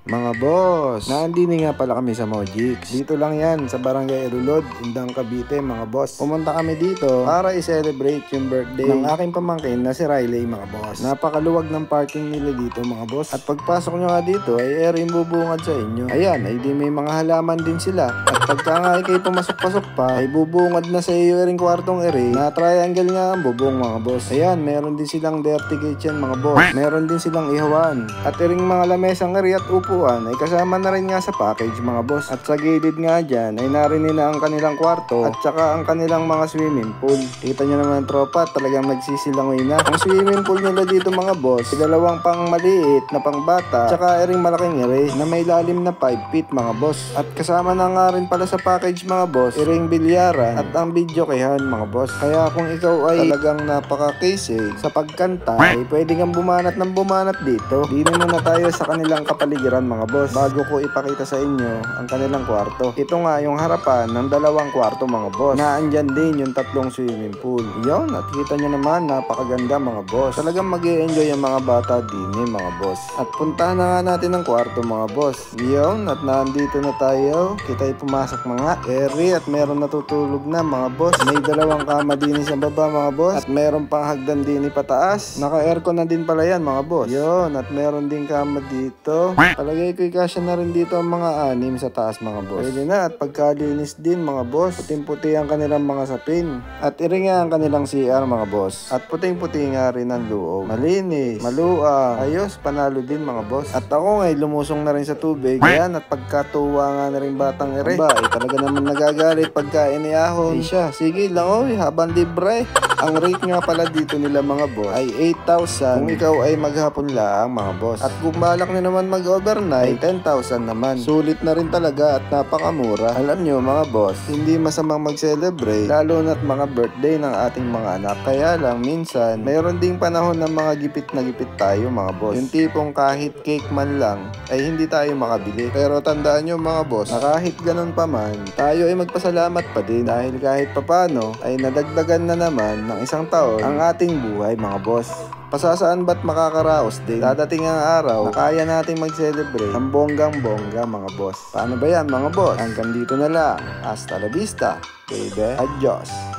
Mga boss, naandini nga pala kami sa Mojix. Dito lang yan sa Barangay Rulod, Indang Cavite mga boss. Pumunta kami dito para i-celebrate yung birthday ng aking pamangkin na si Riley mga boss. Napakaluwag ng parking nila dito mga boss. At pagpasok nyo nga dito ay ering bubungad sa inyo. Ayan, ay di may mga halaman din sila. At pagka nga kayo pumasok-pasok pa, ay bubungad na sa iyo ering kwartong ere na triangle nga ang bubong mga boss. Ayan, meron din silang dirty kitchen mga boss. Meron din silang ihawan. At ering mga lamesang ere at upuan ay kasama na rin nga sa package mga boss. At sa gilid nga dyan ay narinig na ang kanilang kwarto at saka ang kanilang mga swimming pool. Kita nyo naman tropa, talagang nagsisilangoy na. Ang swimming pool nila dito mga boss, dalawang pang maliit na pang bata tsaka ering malaking ere na may lalim na 5 feet mga boss. At kasama na nga rin pala sa package mga boss, ering bilyaran at ang video kayhan mga boss. Kaya kung ikaw ay talagang napaka-case sa pagkanta ay pwede kang bumanat ng bumanat dito. Dito muna tayo sa kanilang kapaligiran mga boss bago ko ipakita sa inyo ang kanilang kwarto. Ito nga yung harapan ng dalawang kwarto mga boss. Naandyan din yung tatlong swimming pool. Yun, at kita nyo naman napakaganda mga boss. Talagang mag-i-enjoy ang mga bata din mga boss. At puntahan na nga natin ang kwarto mga boss. Yun, at nandito na tayo. Kita ay pumasok mga ere at meron natutulog na mga boss. May dalawang kama din sa baba mga boss. At meron pang hagdan din pataas. Naka-aircon na din pala yan mga boss. Yun, at meron din kama dito. Palagay ko ikasya na rin dito ang mga anim sa taas mga boss. Pwede na at pagkalinis din mga boss. Puting-puti ang kanilang mga sapin. At iri nga ang kanilang CR mga boss. At puting-puti nga rin ang loob. Malinis, maluang, ayos, panalo din mga boss. At ako ngay lumusong na rin sa tubig. Ayan, at pagkatuwa nga na rin batang ere. Aba, ay talaga naman nagagalit pagka iniahon. Ay siya, sige lang oy, habang libre. Ang rate nga pala dito nila mga boss ay 8,000 kung ikaw ay maghapon lang mga boss. At kung balak nyo naman mag-overnight, 10,000 naman. Sulit na rin talaga at napakamura. Alam nyo mga boss, hindi masamang mag-celebrate lalo na't mga birthday ng ating mga anak. Kaya lang minsan, mayroon ding panahon ng mga gipit na gipit tayo mga boss. Yung tipong kahit cake man lang ay hindi tayo makabili. Pero tandaan nyo mga boss, na kahit ganun pa man, tayo ay magpasalamat pa din dahil kahit papano ay nadagdagan na naman ng isang taon ang ating buhay mga boss. Pasasaan ba't makakaraos din? Dadating ang araw na kaya nating mag-celebrate ang bonggang-bongga mga boss. Paano ba yan mga boss? Hanggang dito na lang. Hasta la vista, baby. Adios.